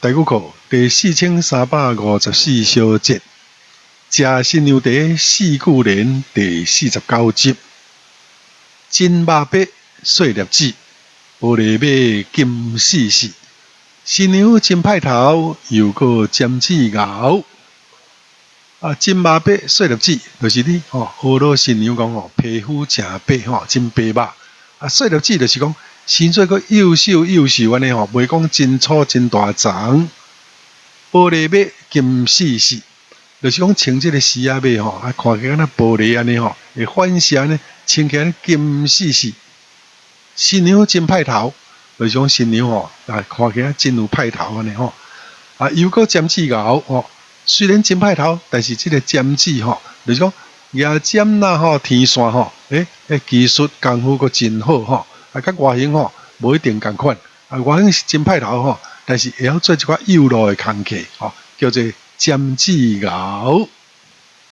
第五課第4354小節，食新娘茶四句聯第49集。金馬伯細粒子，玻璃馬金絲絲。新娘真歹頭，又閣尖子牛。金馬伯細粒子，就是你學老新娘講皮膚真白真白肉。細粒子就是講身材閣幼秀安尼袂講真粗真大長。玻璃馬金絲絲，就是講穿這個絲仔馬看起來敢若玻璃安尼會反射呢，穿起來金絲絲。新娘真歹頭，就是講新娘看起來真有歹頭安尼又閣尖子牛雖然真歹頭，但是這個尖子就是講牙尖啦天線技術功夫閣真好甲外形無一定共款，外形是真歹頭但是會曉做一寡幼路的工課叫做尖子牛。